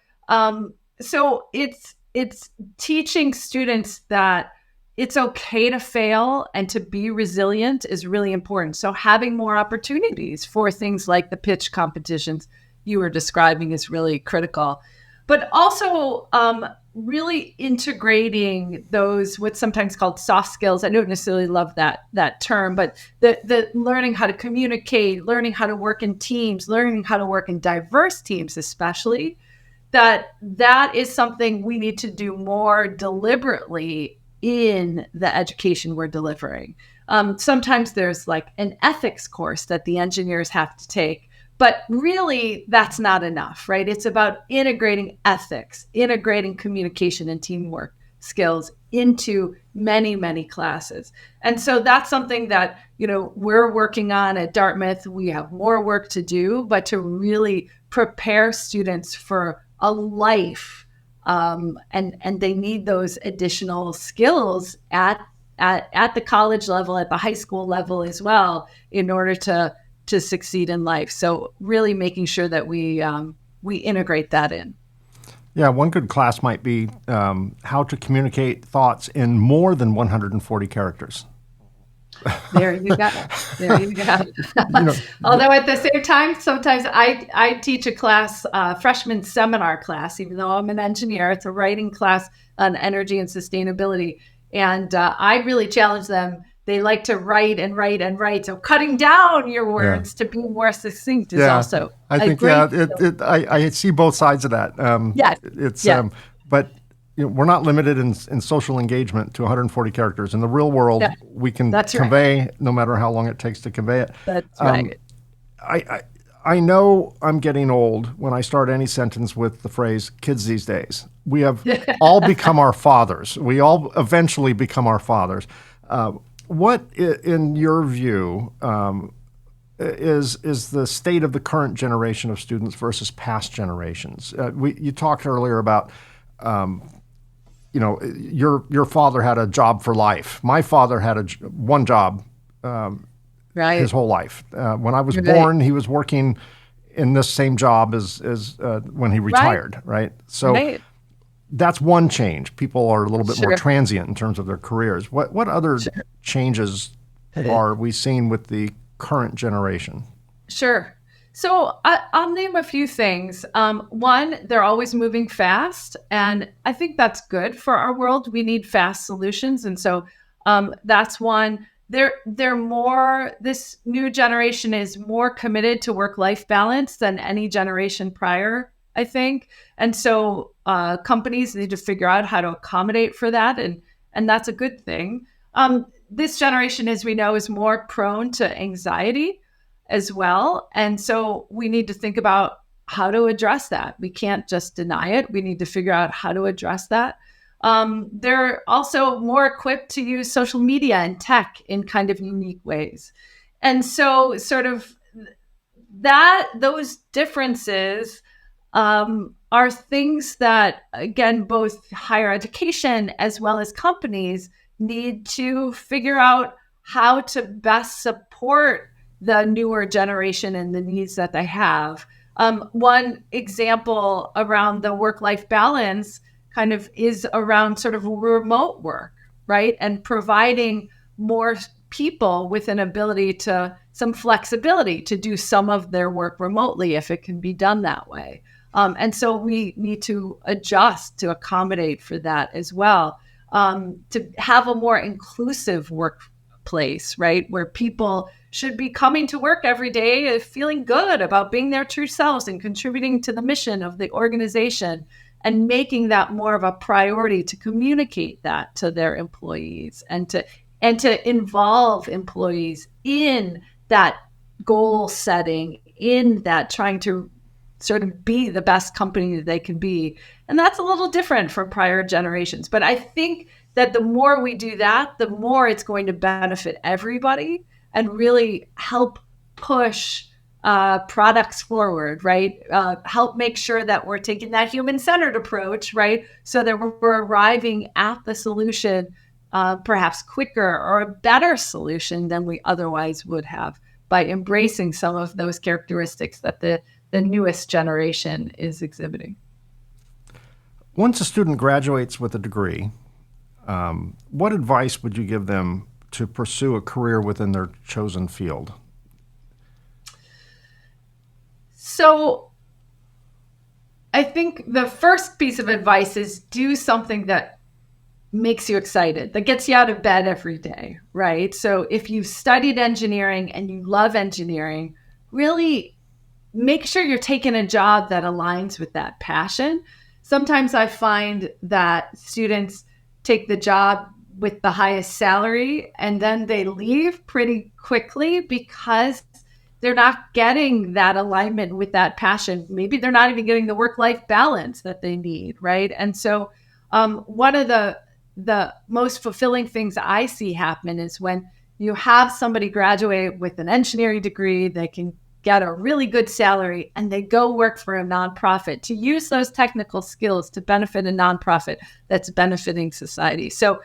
it's teaching students that it's okay to fail and to be resilient is really important. So having more opportunities for things like the pitch competitions you were describing is really critical. But also really integrating those what's sometimes called soft skills. I don't necessarily love that term, but the learning how to communicate, learning how to work in teams, learning how to work in diverse teams especially, that is something we need to do more deliberately in the education we're delivering. Sometimes there's like an ethics course that the engineers have to take, but really that's not enough, right? It's about integrating ethics, integrating communication and teamwork skills into many, many classes. And so that's something that, we're working on at Dartmouth. We have more work to do, but to really prepare students for a life. And they need those additional skills at the college level, at the high school level as well, in order to succeed in life. So really making sure that we integrate that in. Yeah, one good class might be how to communicate thoughts in more than 140 characters. There you go. Although at the same time, sometimes I teach a class, freshman seminar class, even though I'm an engineer. It's a writing class on energy and sustainability. And I really challenge them. They like to write and write and write. So cutting down your words to be more succinct is also I think, I see both sides of that. But we're not limited in social engagement to 140 characters. In the real world, we can convey no matter how long it takes to convey it. That's right. I know I'm getting old when I start any sentence with the phrase "kids these days." We have all become our fathers. We all eventually become our fathers. What, in your view, is the state of the current generation of students versus past generations? You talked earlier about your father had a job for life. My father had one job his whole life. When I was born, he was working in this same job as when he retired, right? So that's one change. People are a little bit more transient in terms of their careers. What other changes are we seeing with the current generation? Sure. So I'll name a few things. One, they're always moving fast, and I think that's good for our world. We need fast solutions, and so that's one. They're more. This new generation is more committed to work-life balance than any generation prior, I think, and so companies need to figure out how to accommodate for that, and that's a good thing. This generation, as we know, is more prone to anxiety as well. And so we need to think about how to address that. We can't just deny it. We need to figure out how to address that. They're also more equipped to use social media and tech in kind of unique ways. And so sort of those differences are things that, again, both higher education as well as companies need to figure out how to best support the newer generation and the needs that they have. One example around the work-life balance kind of is around sort of remote work, right? And providing more people with an ability to, some flexibility to do some of their work remotely if it can be done that way. And so we need to adjust to accommodate for that as well, to have a more inclusive place, right? Where people should be coming to work every day feeling good about being their true selves and contributing to the mission of the organization, and making that more of a priority to communicate that to their employees, and to involve employees in that goal setting, in that trying to sort of be the best company that they can be. And that's a little different from prior generations. But I think that the more we do that, the more it's going to benefit everybody and really help push products forward, right? Help make sure that we're taking that human-centered approach, right? So that we're arriving at the solution perhaps quicker or a better solution than we otherwise would have, by embracing some of those characteristics that the newest generation is exhibiting. Once a student graduates with a degree, what advice would you give them to pursue a career within their chosen field? So I think the first piece of advice is do something that makes you excited, that gets you out of bed every day, right? So if you've studied engineering and you love engineering, really make sure you're taking a job that aligns with that passion. Sometimes I find that students take the job with the highest salary and then they leave pretty quickly because they're not getting that alignment with that passion. Maybe they're not even getting the work-life balance that they need, right? And so one of the most fulfilling things I see happen is when you have somebody graduate with an engineering degree, they can get a really good salary, and they go work for a nonprofit to use those technical skills to benefit a nonprofit that's benefiting society. So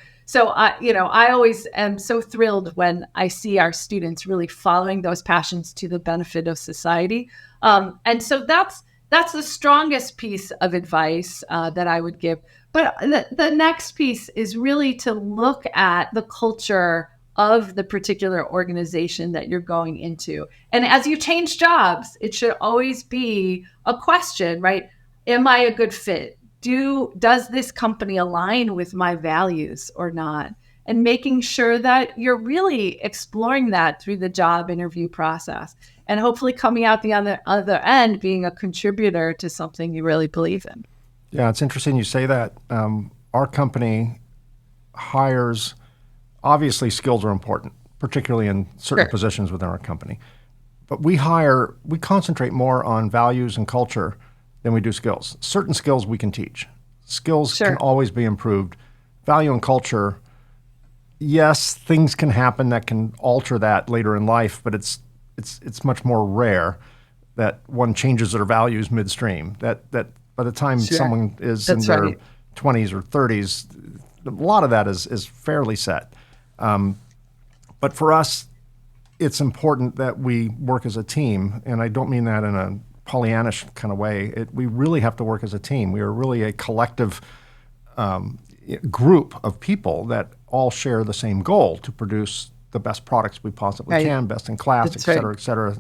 I always am so thrilled when I see our students really following those passions to the benefit of society. And so that's the strongest piece of advice that I would give. But the next piece is really to look at the culture of the particular organization that you're going into. And as you change jobs, it should always be a question, right? Am I a good fit? Does this company align with my values or not? And making sure that you're really exploring that through the job interview process, and hopefully coming out the other end being a contributor to something you really believe in. Yeah, it's interesting you say that. Our company hires, obviously skills are important, particularly in certain positions within our company. But we concentrate more on values and culture than we do skills. Certain skills we can teach. Skills can always be improved. Value and culture, yes, things can happen that can alter that later in life, but it's much more rare that one changes their values midstream. That by the time someone is in their 20s or 30s, a lot of that is fairly set. But for us, it's important that we work as a team, and I don't mean that in a Pollyannish kind of way. We really have to work as a team. We are really a collective group of people that all share the same goal to produce the best products we possibly can, best in class, et cetera,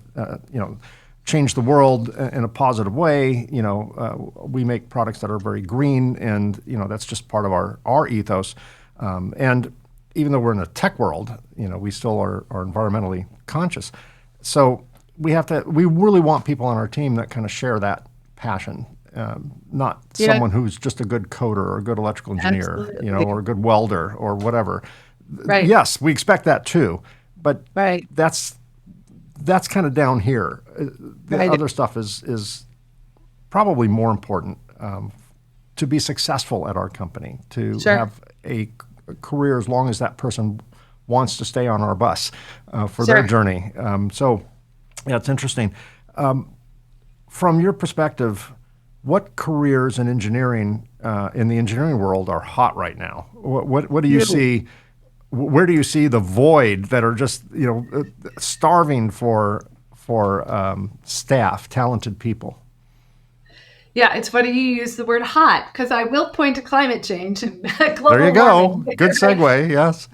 change the world in a positive way. We make products that are very green, and that's just part of our ethos. And even though we're in a tech world, we still are environmentally conscious. So we really want people on our team that kind of share that passion, not someone who's just a good coder or a good electrical engineer, or a good welder or whatever. Right. Yes, we expect that too, but that's kind of down here. The other stuff is probably more important to be successful at our company, to have a career as long as that person wants to stay on our bus for their journey. It's interesting. From your perspective, what careers in engineering, in the engineering world, are hot right now? What do you see? Where do you see the void that are just starving for staff, talented people? Yeah, it's funny you use the word hot, because I will point to climate change and global There you go. warming. Good segue. Yes.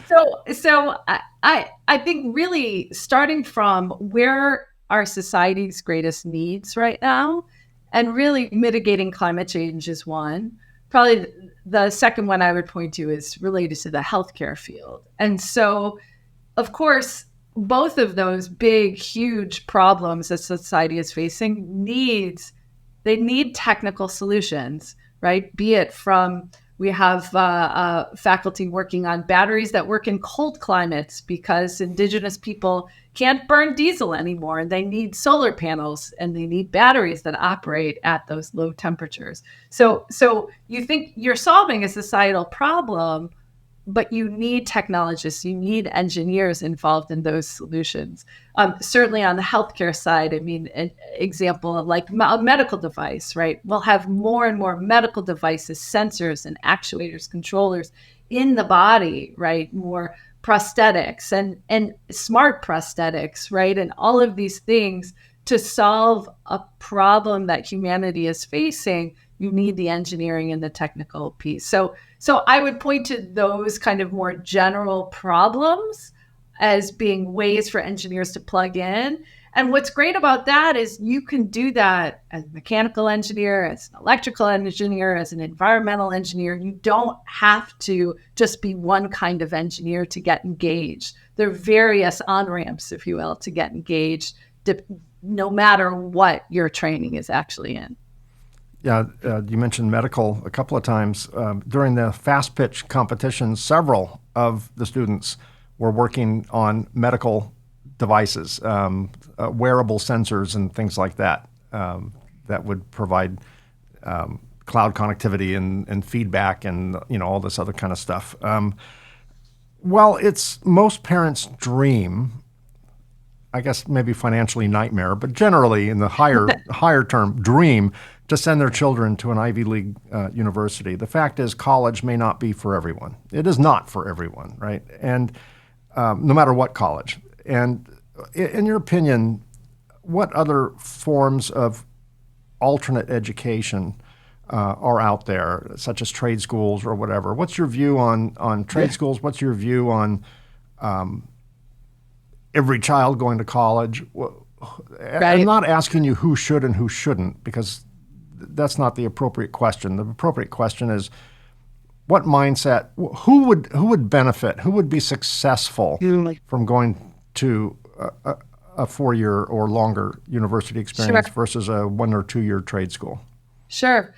So I think really starting from where our society's greatest needs right now, and really mitigating climate change is one. Probably the second one I would point to is related to the healthcare field. And so of course, both of those big, huge problems that society is facing they need technical solutions, right? Be it from, we have faculty working on batteries that work in cold climates because indigenous people can't burn diesel anymore, and they need solar panels and they need batteries that operate at those low temperatures. So you think you're solving a societal problem, but you need technologists, you need engineers involved in those solutions. Certainly on the healthcare side, I mean, an example of like a medical device, right? We'll have more and more medical devices, sensors and actuators, controllers in the body, right? More prosthetics and smart prosthetics, right? And all of these things to solve a problem that humanity is facing. You need the engineering and the technical piece. So I would point to those kind of more general problems as being ways for engineers to plug in. And what's great about that is you can do that as a mechanical engineer, as an electrical engineer, as an environmental engineer. You don't have to just be one kind of engineer to get engaged. There are various on-ramps, if you will, to get engaged, no matter what your training is actually in. Yeah, you mentioned medical a couple of times. During the fast pitch competition, several of the students were working on medical devices, wearable sensors and things like that, that would provide cloud connectivity and feedback and all this other kind of stuff. Well, it's most parents' dream, I guess maybe financially nightmare, but generally in the higher term dream, to send their children to an Ivy League university. The fact is, college may not be for everyone. It is not for everyone, right? And no matter what college. And in your opinion, what other forms of alternate education are out there, such as trade schools or whatever? What's your view on trade schools? What's your view on every child going to college? Right. I'm not asking you who should and who shouldn't, because that's not the appropriate question. The appropriate question is, what mindset, who would benefit, who would be successful from going to a 4-year or longer university experience versus a 1 or 2 year trade school? Sure.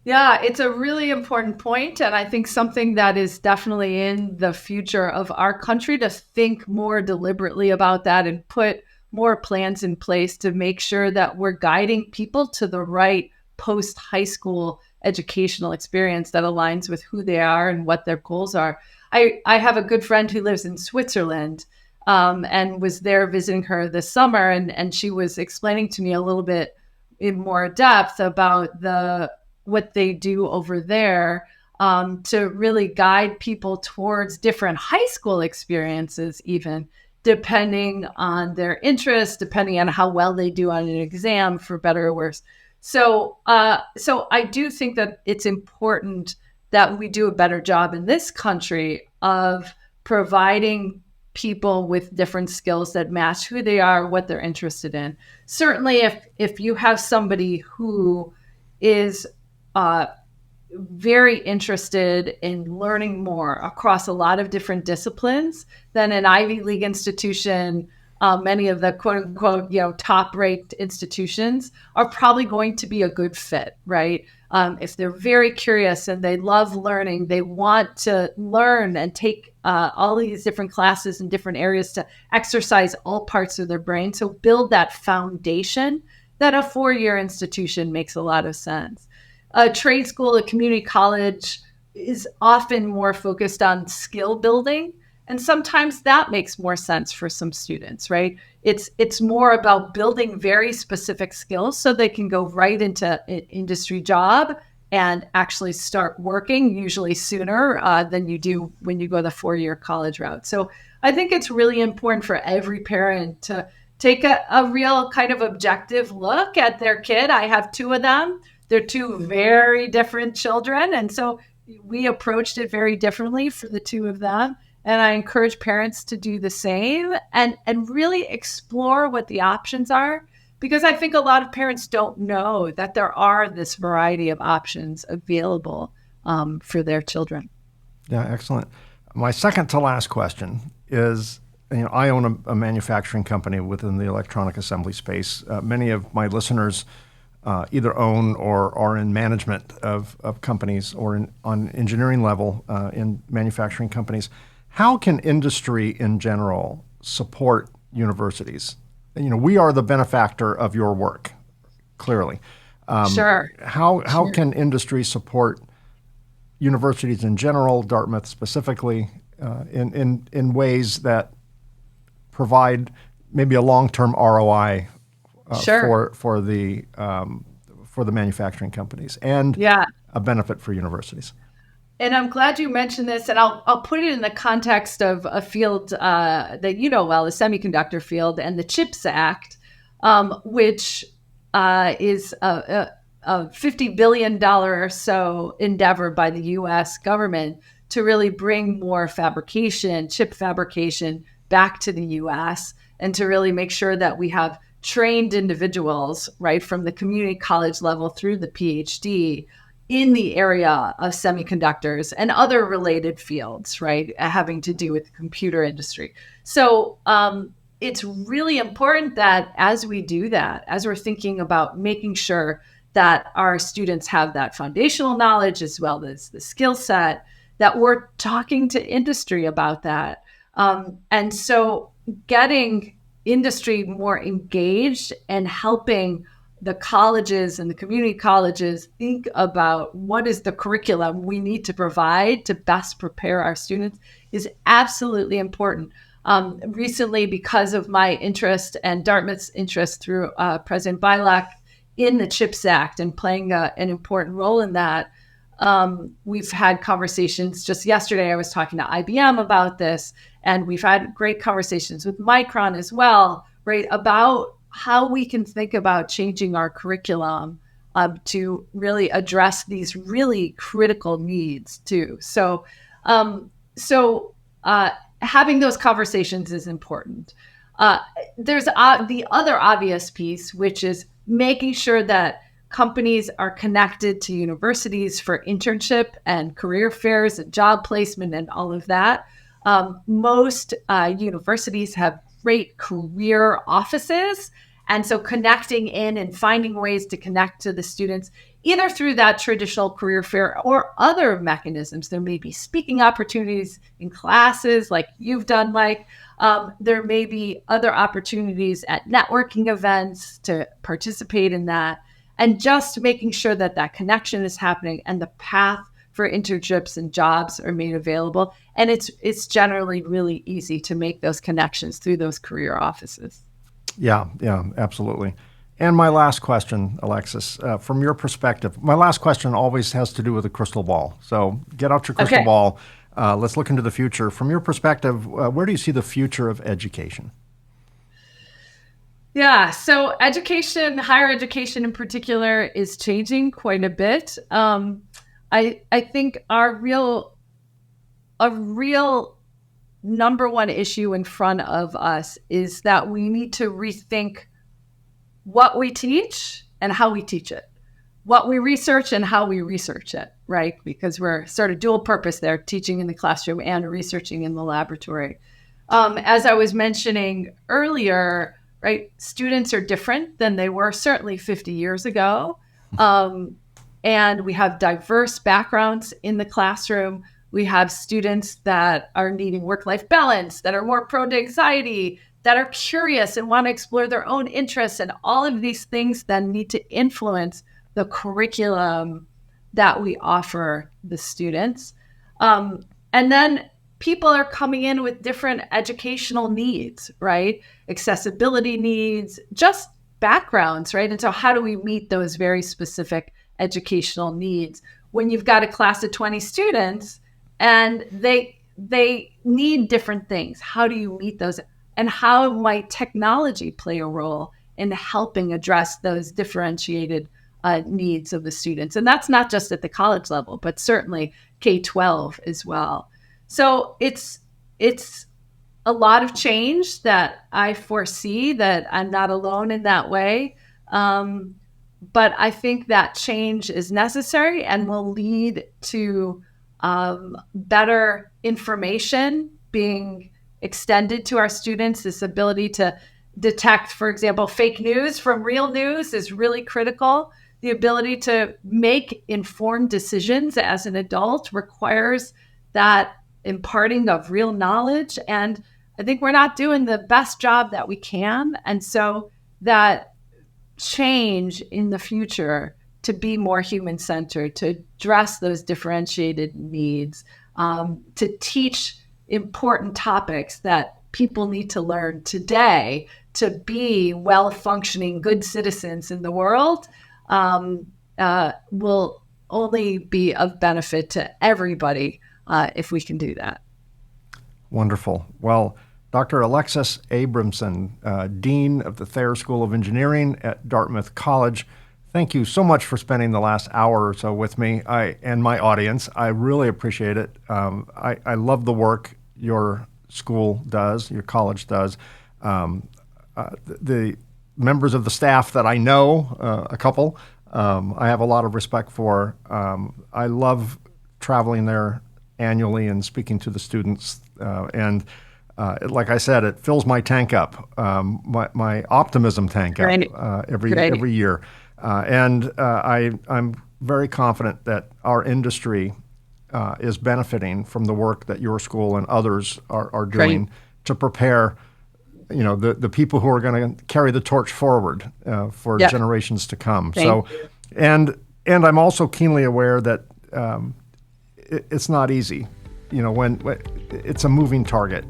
Yeah, it's a really important point, and I think something that is definitely in the future of our country to think more deliberately about that and put more plans in place to make sure that we're guiding people to the right post-high school educational experience that aligns with who they are and what their goals are. I have a good friend who lives in Switzerland, and was there visiting her this summer, and she was explaining to me a little bit in more depth about what they do over there to really guide people towards different high school experiences, even depending on their interests, depending on how well they do on an exam, for better or worse. So I do think that it's important that we do a better job in this country of providing people with different skills that match who they are, what they're interested in. Certainly, if you have somebody who is very interested in learning more across a lot of different disciplines, then an Ivy League institution, many of the quote unquote, top-ranked institutions are probably going to be a good fit, right? If they're very curious and they love learning, they want to learn and take all these different classes in different areas to exercise all parts of their brain. So build that foundation that a 4-year institution makes a lot of sense. A trade school, a community college is often more focused on skill building. And sometimes that makes more sense for some students, right? It's more about building very specific skills so they can go right into an industry job and actually start working, usually sooner than you do when you go the 4-year college route. So I think it's really important for every parent to take a real kind of objective look at their kid. I have 2 of them. They're 2 very different children. And so we approached it very differently for the 2 of them. And I encourage parents to do the same and really explore what the options are, because I think a lot of parents don't know that there are this variety of options available for their children. Yeah, excellent. My second to last question is, I own a manufacturing company within the electronic assembly space. Many of my listeners either own or are in management of companies or on engineering level in manufacturing companies. How can industry in general support universities? We are the benefactor of your work, clearly. Sure. How can industry support universities in general, Dartmouth specifically, in ways that provide maybe a long-term ROI for the manufacturing companies and a benefit for universities? And I'm glad you mentioned this, and I'll put it in the context of a field that you know well, the semiconductor field, and the CHIPS Act, which is a $50 billion or so endeavor by the U.S. government to really bring more chip fabrication back to the U.S. and to really make sure that we have trained individuals, right, from the community college level through the PhD in the area of semiconductors and other related fields, right, having to do with the computer industry. So it's really important that as we do that, as we're thinking about making sure that our students have that foundational knowledge as well as the skill set, that we're talking to industry about that. And so getting industry more engaged and helping the colleges and the community colleges think about what is the curriculum we need to provide to best prepare our students is absolutely important. Recently, because of my interest and Dartmouth's interest through President Bilek in the CHIPS Act and playing an important role in that, we've had conversations. Just yesterday, I was talking to IBM about this, and we've had great conversations with Micron as well, right, about how we can think about changing our curriculum to really address these really critical needs too. So having those conversations is important. There's the other obvious piece, which is making sure that companies are connected to universities for internship and career fairs and job placement and all of that. Most universities have great career offices. And so connecting in and finding ways to connect to the students, either through that traditional career fair or other mechanisms. There may be speaking opportunities in classes like you've done, Mike. There may be other opportunities at networking events to participate in that. And just making sure that that connection is happening and the path for internships and jobs are made available. And it's generally really easy to make those connections through those career offices. Yeah, absolutely. And my last question, Alexis, from your perspective, my last question always has to do with a crystal ball. So get out your crystal ball. Let's look into the future. From your perspective, where do you see the future of education? Yeah, so education, higher education in particular, is changing quite a bit. I think a real number one issue in front of us is that we need to rethink what we teach and how we teach it, what we research and how we research it, right? Because we're sort of dual purpose there, teaching in the classroom and researching in the laboratory. As I was mentioning earlier, right, students are different than they were certainly 50 years ago. And we have diverse backgrounds in the classroom. We have students that are needing work-life balance, that are more prone to anxiety, that are curious and want to explore their own interests. And all of these things then need to influence the curriculum that we offer the students. And then people are coming in with different educational needs, right? Accessibility needs, just backgrounds, right? And so how do we meet those very specific educational needs when you've got a class of 20 students and they need different things? How do you meet those? And how might technology play a role in helping address those differentiated needs of the students? And that's not just at the college level, but certainly K-12 as well. So it's a lot of change that I foresee, that I'm not alone in that way. But I think that change is necessary and will lead to better information being extended to our students. This ability to detect, for example, fake news from real news is really critical. The ability to make informed decisions as an adult requires that imparting of real knowledge. And I think we're not doing the best job that we can. And so that change in the future to be more human-centered, to address those differentiated needs, to teach important topics that people need to learn today to be well-functioning, good citizens in the world, will only be of benefit to everybody if we can do that. Wonderful. Well, Dr. Alexis Abramson, Dean of the Thayre School of Engineering at Dartmouth College, thank you so much for spending the last hour or so with me and my audience. I really appreciate it. I love the work your school does, your college does. The members of the staff that I know, a couple, I have a lot of respect for. I love traveling there annually and speaking to the students. Like I said, it fills my tank up, my optimism tank up every year. I'm very confident that our industry is benefiting from the work that your school and others are doing to prepare, the people who are going to carry the torch forward for generations to come. And I'm also keenly aware that it's not easy. When it's a moving target.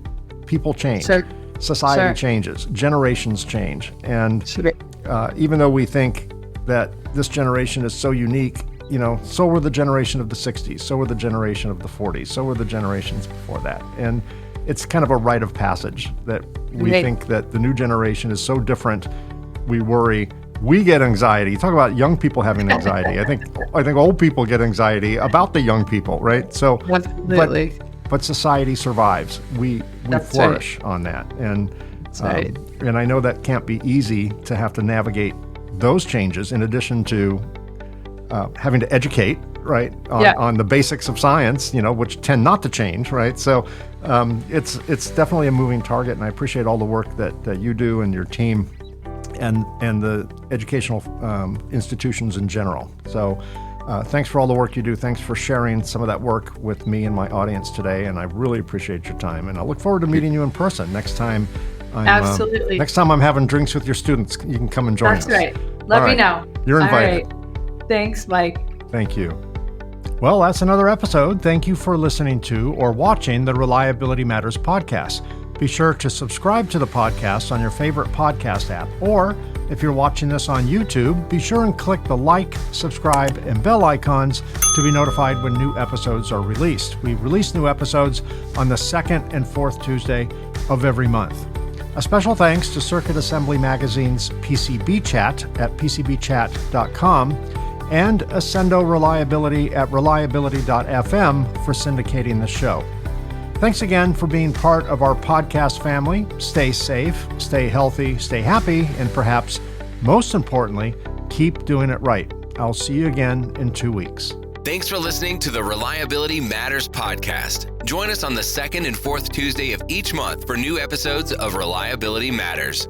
People change, society changes, generations change. And even though we think that this generation is so unique, so were the generation of the 60s, so were the generation of the 40s, so were the generations before that. And it's kind of a rite of passage that we think that the new generation is so different, we worry, we get anxiety. Talk about young people having anxiety. I think old people get anxiety about the young people, right? So, absolutely. But society survives. We flourish on that. And and I know that can't be easy to have to navigate those changes in addition to having to educate, right, on the basics of science, which tend not to change, right? So it's definitely a moving target, and I appreciate all the work that you do and your team and the educational institutions in general. So thanks for all the work you do. Thanks for sharing some of that work with me and my audience today, and I really appreciate your time. And I look forward to meeting you in person next time. Absolutely. Next time I'm having drinks with your students, you can come and join us. That's right. Let me know. You're invited. All right. Thanks, Mike. Thank you. Well, that's another episode. Thank you for listening to or watching the Reliability Matters podcast. Be sure to subscribe to the podcast on your favorite podcast app, or if you're watching this on YouTube, be sure and click the like, subscribe, and bell icons to be notified when new episodes are released. We release new episodes on the second and fourth Tuesday of every month. A special thanks to Circuit Assembly Magazine's PCB Chat at pcbchat.com and Ascendo Reliability at reliability.fm for syndicating the show. Thanks again for being part of our podcast family. Stay safe, stay healthy, stay happy, and perhaps most importantly, keep doing it right. I'll see you again in 2 weeks. Thanks for listening to the Reliability Matters podcast. Join us on the second and fourth Tuesday of each month for new episodes of Reliability Matters.